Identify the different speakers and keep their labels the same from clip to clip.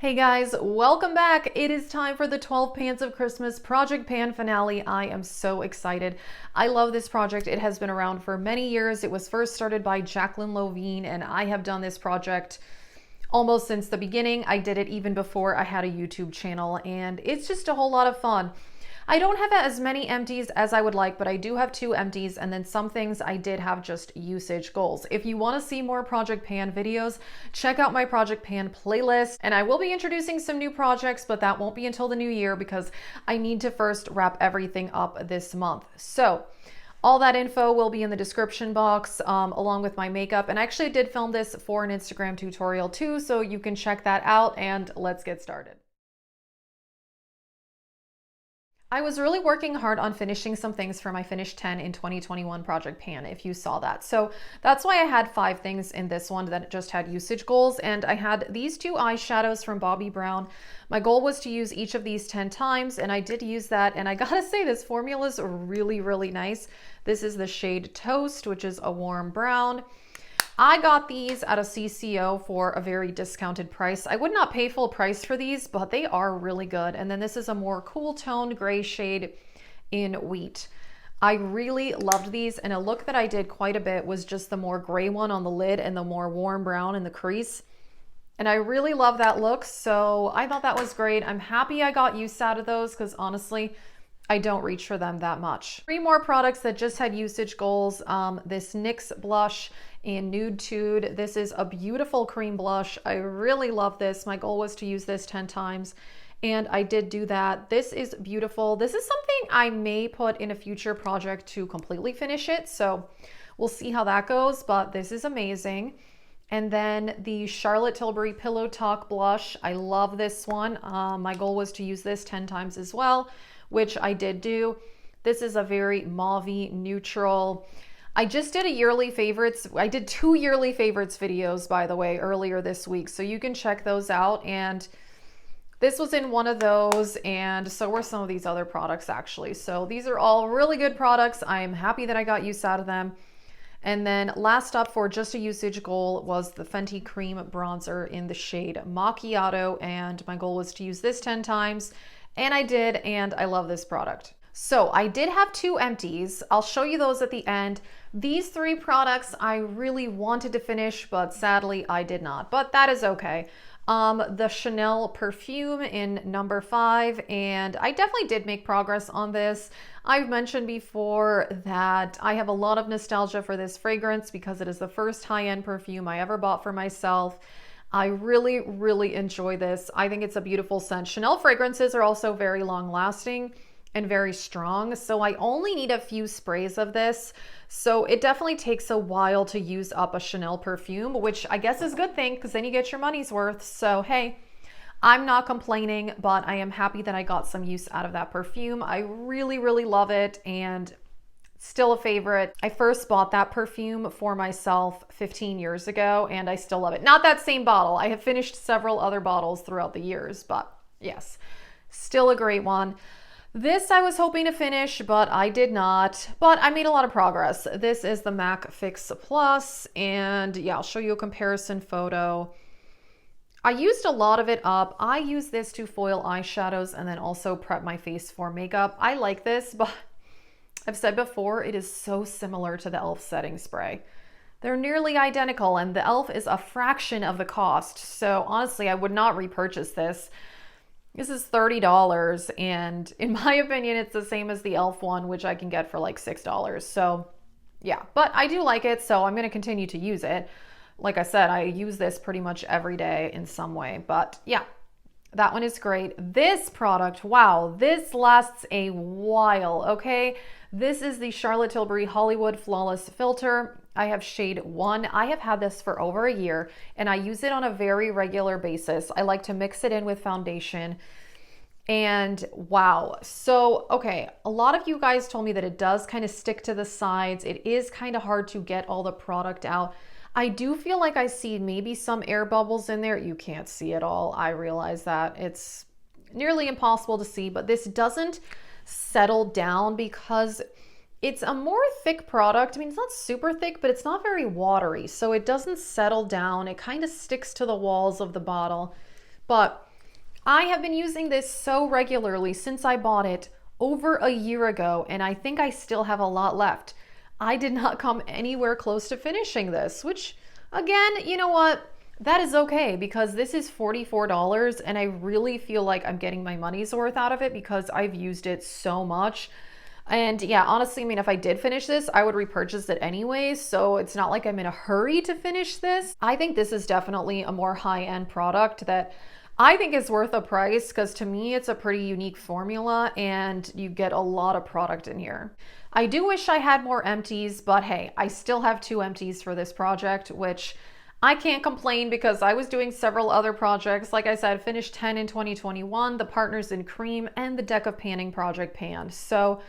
Speaker 1: Hey guys, welcome back. It is time for the 12 Pans of Christmas Project Pan finale. I am so excited. I love this project. It has been around for many years. It was first started by Jacquelyne Lovene, and I have done this project almost since the beginning. I did it even before I had a YouTube channel, and it's just a whole lot of fun. I don't have as many empties as I would like, but I do have 2 empties, and then some things I did have just usage goals. If you want to see more Project Pan videos, check out my Project Pan playlist, and I will be introducing some new projects, but that won't be until the new year because I need to first wrap everything up this month. So all that info will be in the description box along with my makeup, and I actually did film this for an Instagram tutorial too, so you can check that out, and let's get started. I was really working hard on finishing some things for my Finish 10 in 2021 Project Pan, if you saw that. So that's why I had 5 things in this one that just had usage goals. And I had these 2 eyeshadows from Bobbi Brown. My goal was to use each of these 10 times, and I did use that. And I gotta say, this formula is really, really nice. This is the shade Toast, which is a warm brown. I got these at a CCO for a very discounted price. I would not pay full price for these, but they are really good. And then this is a more cool toned gray shade in Wheat. I really loved these, and a look that I did quite a bit was just the more gray one on the lid and the more warm brown in the crease. And I really love that look, so I thought that was great. I'm happy I got use out of those because honestly, I don't reach for them that much. 3 more products that just had usage goals. This NYX blush in Nude Tude. This is a beautiful cream blush. I really love this. My goal was to use this 10 times, and I did do that. This is beautiful. This is something I may put in a future project to completely finish it, so we'll see how that goes, but this is amazing. And then the Charlotte Tilbury Pillow Talk blush. I love this one. My goal was to use this 10 times as well, which I did do. This is a very mauve-y neutral. I just did a yearly favorites. I did 2 yearly favorites videos, by the way, earlier this week, so you can check those out. And this was in one of those, and so were some of these other products actually. So these are all really good products. I am happy that I got use out of them. And then last up for just a usage goal was the Fenty Cream Bronzer in the shade Macchiato, and my goal was to use this 10 times, and I did, and I love this product. So I did have 2 empties. I'll show you those at the end. These 3 products I really wanted to finish, but sadly I did not, but that is okay. The Chanel perfume in number 5, and I definitely did make progress on this. I've mentioned before that I have a lot of nostalgia for this fragrance because it is the first high-end perfume I ever bought for myself. I really, really enjoy this. I think it's a beautiful scent. Chanel fragrances are also very long-lasting and very strong, so I only need a few sprays of this. So it definitely takes a while to use up a Chanel perfume, which I guess is a good thing because then you get your money's worth. So hey, I'm not complaining, but I am happy that I got some use out of that perfume. I really, really love it, and still a favorite. I first bought that perfume for myself 15 years ago, and I still love it. Not that same bottle. I have finished several other bottles throughout the years, but yes, still a great one. This I was hoping to finish, but I did not, but I made a lot of progress. This is the MAC Fix Plus, and yeah, I'll show you a comparison photo. I used a lot of it up. I use this to foil eyeshadows and then also prep my face for makeup. I like this, but I've said before, it is so similar to the e.l.f. setting spray. They're nearly identical, and the e.l.f. is a fraction of the cost. So honestly, I would not repurchase this. This is $30, and in my opinion, it's the same as the e.l.f. one, which I can get for like $6. So yeah, but I do like it, so I'm going to continue to use it. Like I said, I use this pretty much every day in some way, but yeah, that one is great. This product, wow, this lasts a while, okay? This is the Charlotte Tilbury Hollywood Flawless Filter. I have shade 1. I have had this for over a year, and I use it on a very regular basis. I like to mix it in with foundation, and wow. So, okay, a lot of you guys told me that it does kind of stick to the sides. It is kind of hard to get all the product out. I do feel like I see maybe some air bubbles in there. You can't see it all. I realize that. It's nearly impossible to see, but this doesn't settle down because it's a more thick product. I mean, it's not super thick, but it's not very watery, so it doesn't settle down. It kind of sticks to the walls of the bottle. But I have been using this so regularly since I bought it over a year ago, and I think I still have a lot left. I did not come anywhere close to finishing this, which again, you know what? That is okay because this is $44 and I really feel like I'm getting my money's worth out of it because I've used it so much. And yeah, honestly, I mean, if I did finish this, I would repurchase it anyways. So it's not like I'm in a hurry to finish this. I think this is definitely a more high-end product that I think is worth a price because to me, it's a pretty unique formula and you get a lot of product in here. I do wish I had more empties, but hey, I still have 2 empties for this project, which I can't complain because I was doing several other projects. Like I said, finished 10 in 2021, the Partners in Cream, and the Deck of Panning Project Pan. So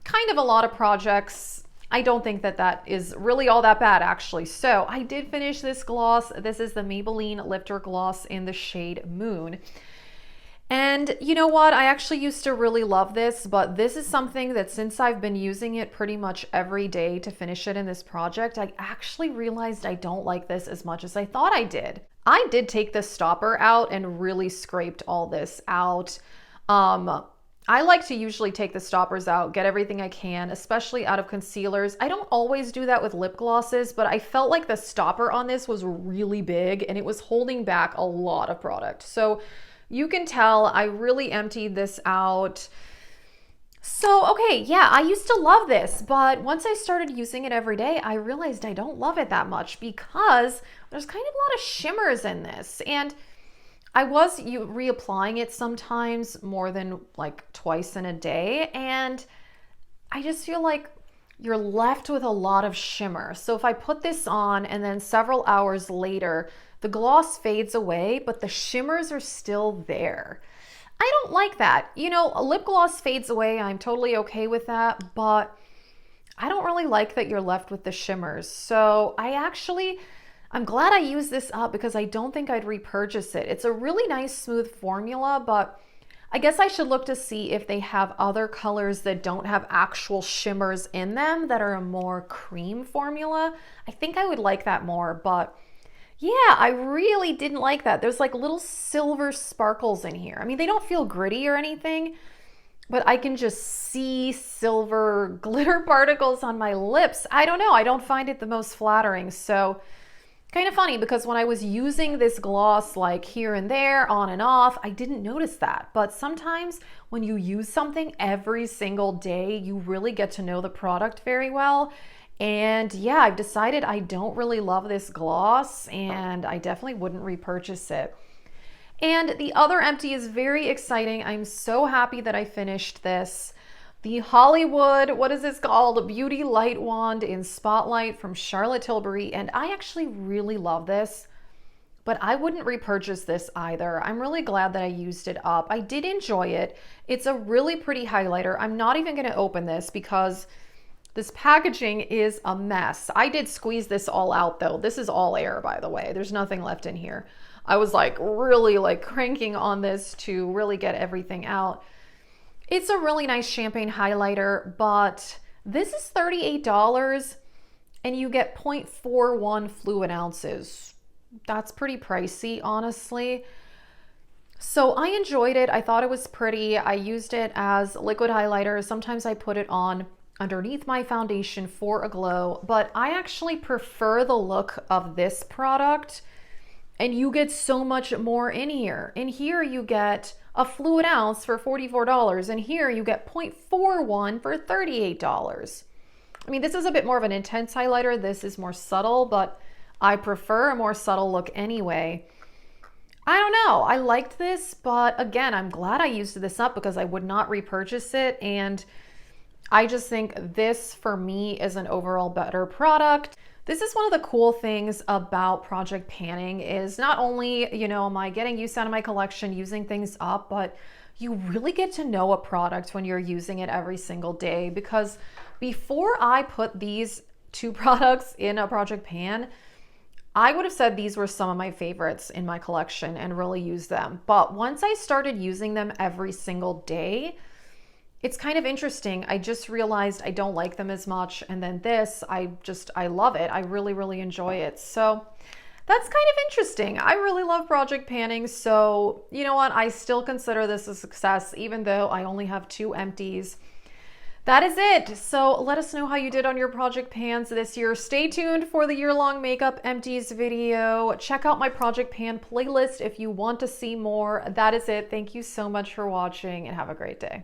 Speaker 1: kind of a lot of projects. I don't think that that is really all that bad actually. So I did finish this gloss. This is the Maybelline Lifter Gloss in the shade Moon. And you know what? I actually used to really love this, but this is something that since I've been using it pretty much every day to finish it in this project, I actually realized I don't like this as much as I thought I did. I did take the stopper out and really scraped all this out. I like to usually take the stoppers out, get everything I can, especially out of concealers. I don't always do that with lip glosses, but I felt like the stopper on this was really big and it was holding back a lot of product. So you can tell I really emptied this out. So, okay, yeah, I used to love this, but once I started using it every day, I realized I don't love it that much because there's kind of a lot of shimmers in this. And I was reapplying it sometimes more than like twice in a day. And I just feel like you're left with a lot of shimmer. So if I put this on and then several hours later, the gloss fades away, but the shimmers are still there. I don't like that. You know, a lip gloss fades away. I'm totally okay with that, but I don't really like that you're left with the shimmers. So I'm glad I used this up because I don't think I'd repurchase it. It's a really nice smooth formula, but I guess I should look to see if they have other colors that don't have actual shimmers in them that are a more cream formula. I think I would like that more, but yeah, I really didn't like that. There's like little silver sparkles in here. I mean, they don't feel gritty or anything, but I can just see silver glitter particles on my lips. I don't know. I don't find it the most flattering. So kind of funny because when I was using this gloss like here and there, on and off, I didn't notice that. But sometimes when you use something every single day, you really get to know the product very well. And yeah, I've decided I don't really love this gloss and I definitely wouldn't repurchase it. And the other empty is very exciting. I'm so happy that I finished this. The Hollywood, what is this called? Beauty Light Wand in Spotlight from Charlotte Tilbury. And I actually really love this, but I wouldn't repurchase this either. I'm really glad that I used it up. I did enjoy it. It's a really pretty highlighter. I'm not even going to open this because this packaging is a mess. I did squeeze this all out though. This is all air, by the way. There's nothing left in here. I was like really like cranking on this to really get everything out. It's a really nice champagne highlighter, but this is $38 and you get 0.41 fluid ounces. That's pretty pricey, honestly. So I enjoyed it. I thought it was pretty. I used it as liquid highlighter. Sometimes I put it on underneath my foundation for a glow, but I actually prefer the look of this product and you get so much more in here. In here you get a fluid ounce for $44 and here you get 0.41 for $38. I mean, this is a bit more of an intense highlighter. This is more subtle, but I prefer a more subtle look anyway. I don't know. I liked this, but again, I'm glad I used this up because I would not repurchase it. And I just think this for me is an overall better product. This is one of the cool things about project panning is not only, you know, am I getting use out of my collection, using things up, but you really get to know a product when you're using it every single day. Because before I put these 2 products in a project pan, I would have said these were some of my favorites in my collection and really used them. But once I started using them every single day, it's kind of interesting. I just realized I don't like them as much. And then this, I love it. I really, really enjoy it. So That's kind of interesting. I really love project panning, so you know what? I still consider this a success, even though I only have 2 empties. That is it. So let us know how you did on your project pans this year. Stay tuned for the year-long makeup empties video. Check out my project pan playlist if you want to see more. That is it. Thank you so much for watching and have a great day.